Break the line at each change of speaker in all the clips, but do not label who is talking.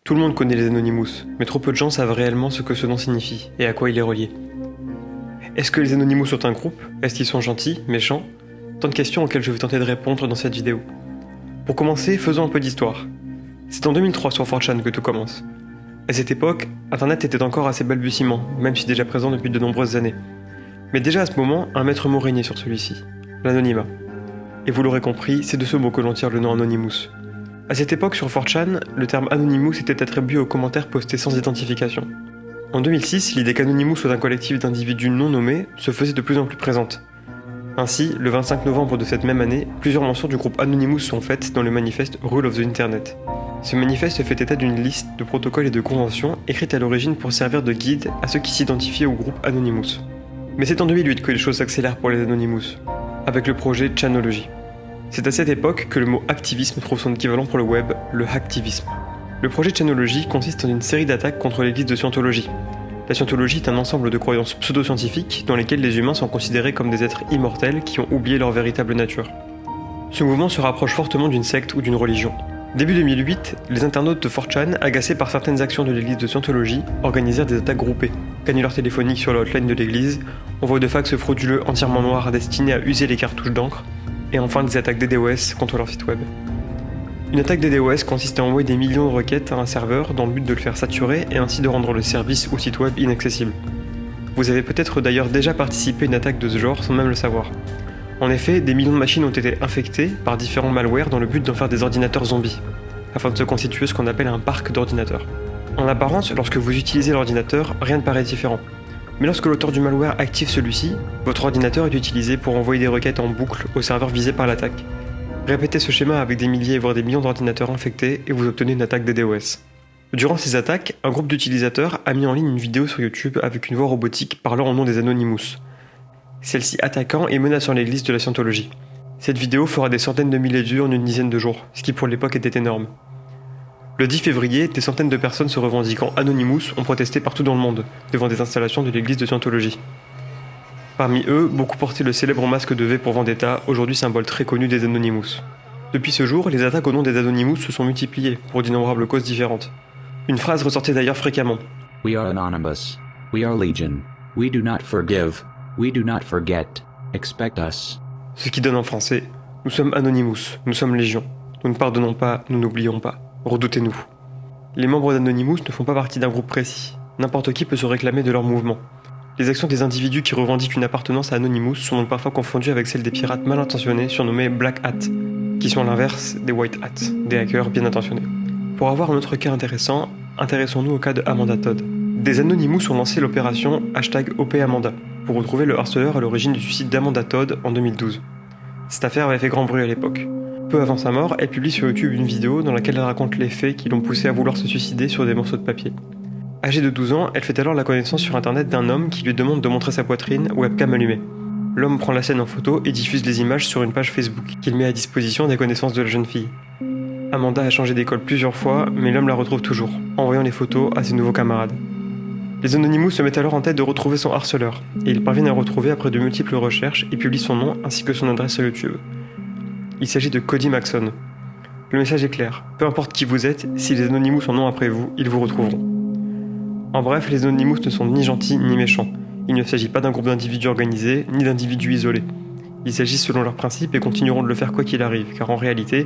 Tout le monde connaît les Anonymous, mais trop peu de gens savent réellement ce que ce nom signifie et à quoi il est relié. Est-ce que les Anonymous sont un groupe? Est-ce qu'ils sont gentils, méchants? Tant de questions auxquelles je vais tenter de répondre dans cette vidéo. Pour commencer, faisons un peu d'histoire. C'est en 2003 sur 4chan que tout commence. À cette époque, Internet était encore assez balbutiement, même si déjà présent depuis de nombreuses années. Mais déjà à ce moment, un maître mot régnait sur celui-ci, l'anonymat. Et vous l'aurez compris, c'est de ce mot que l'on tire le nom Anonymous. À cette époque sur 4chan, le terme Anonymous était attribué aux commentaires postés sans identification. En 2006, l'idée qu'Anonymous soit un collectif d'individus non nommés se faisait de plus en plus présente. Ainsi, le 25 novembre de cette même année, plusieurs mentions du groupe Anonymous sont faites dans le manifeste Rule of the Internet. Ce manifeste fait état d'une liste de protocoles et de conventions écrites à l'origine pour servir de guide à ceux qui s'identifiaient au groupe Anonymous. Mais c'est en 2008 que les choses s'accélèrent pour les Anonymous, avec le projet Chanology. C'est à cette époque que le mot activisme trouve son équivalent pour le web, le hacktivisme. Le projet Chanology consiste en une série d'attaques contre l'église de Scientologie. La Scientologie est un ensemble de croyances pseudo-scientifiques dans lesquelles les humains sont considérés comme des êtres immortels qui ont oublié leur véritable nature. Ce mouvement se rapproche fortement d'une secte ou d'une religion. Début 2008, les internautes de 4chan, agacés par certaines actions de l'église de Scientologie, organisèrent des attaques groupées, canulars téléphoniques sur la hotline de l'église, envoi de fax frauduleux entièrement noirs destinés à user les cartouches d'encre, et enfin des attaques DDoS contre leur site web. Une attaque DDoS consiste à envoyer des millions de requêtes à un serveur dans le but de le faire saturer et ainsi de rendre le service ou site web inaccessible. Vous avez peut-être d'ailleurs déjà participé à une attaque de ce genre sans même le savoir. En effet, des millions de machines ont été infectées par différents malwares dans le but d'en faire des ordinateurs zombies, afin de se constituer ce qu'on appelle un parc d'ordinateurs. En apparence, lorsque vous utilisez l'ordinateur, rien ne paraît différent. Mais lorsque l'auteur du malware active celui-ci, votre ordinateur est utilisé pour envoyer des requêtes en boucle au serveur visé par l'attaque. Répétez ce schéma avec des milliers voire des millions d'ordinateurs infectés et vous obtenez une attaque DDoS. Durant ces attaques, un groupe d'utilisateurs a mis en ligne une vidéo sur YouTube avec une voix robotique parlant au nom des Anonymous. Celle-ci attaquant et menaçant l'église de la Scientologie. Cette vidéo fera des centaines de milliers de vues en une dizaine de jours, ce qui pour l'époque était énorme. Le 10 février, des centaines de personnes se revendiquant Anonymous ont protesté partout dans le monde, devant des installations de l'église de Scientologie. Parmi eux, beaucoup portaient le célèbre masque de V pour Vendetta, aujourd'hui symbole très connu des Anonymous. Depuis ce jour, les attaques au nom des Anonymous se sont multipliées, pour d'innombrables causes différentes. Une phrase ressortait d'ailleurs fréquemment.
We are anonymous. We are legion. We do not forgive. We do not forget. Expect us.
Ce qui donne en français, nous sommes Anonymous, nous sommes légion. Nous ne pardonnons pas, nous n'oublions pas. Redoutez-nous. Les membres d'Anonymous ne font pas partie d'un groupe précis. N'importe qui peut se réclamer de leur mouvement. Les actions des individus qui revendiquent une appartenance à Anonymous sont donc parfois confondues avec celles des pirates mal intentionnés surnommés Black Hat, qui sont l'inverse des White Hat, des hackers bien intentionnés. Pour avoir un autre cas intéressant, intéressons-nous au cas de Amanda Todd. Des Anonymous ont lancé l'opération #OPAmanda pour retrouver le harceleur à l'origine du suicide d'Amanda Todd en 2012. Cette affaire avait fait grand bruit à l'époque. Peu avant sa mort, elle publie sur YouTube une vidéo dans laquelle elle raconte les faits qui l'ont poussée à vouloir se suicider sur des morceaux de papier. Âgée de 12 ans, elle fait alors la connaissance sur internet d'un homme qui lui demande de montrer sa poitrine, webcam allumée. L'homme prend la scène en photo et diffuse les images sur une page Facebook qu'il met à disposition des connaissances de la jeune fille. Amanda a changé d'école plusieurs fois, mais l'homme la retrouve toujours, envoyant les photos à ses nouveaux camarades. Les Anonymous se mettent alors en tête de retrouver son harceleur, et ils parviennent à le retrouver après de multiples recherches et publient son nom ainsi que son adresse sur YouTube. Il s'agit de Cody Maxon. Le message est clair, peu importe qui vous êtes, si les Anonymous en ont après vous, ils vous retrouveront. En bref, les Anonymous ne sont ni gentils ni méchants. Il ne s'agit pas d'un groupe d'individus organisés, ni d'individus isolés. Ils s'agissent selon leurs principes et continueront de le faire quoi qu'il arrive, car en réalité,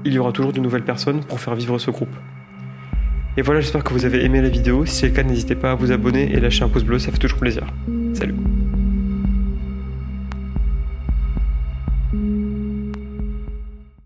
il y aura toujours de nouvelles personnes pour faire vivre ce groupe. Et voilà, j'espère que vous avez aimé la vidéo. Si c'est le cas, n'hésitez pas à vous abonner et lâcher un pouce bleu, ça fait toujours plaisir. Salut.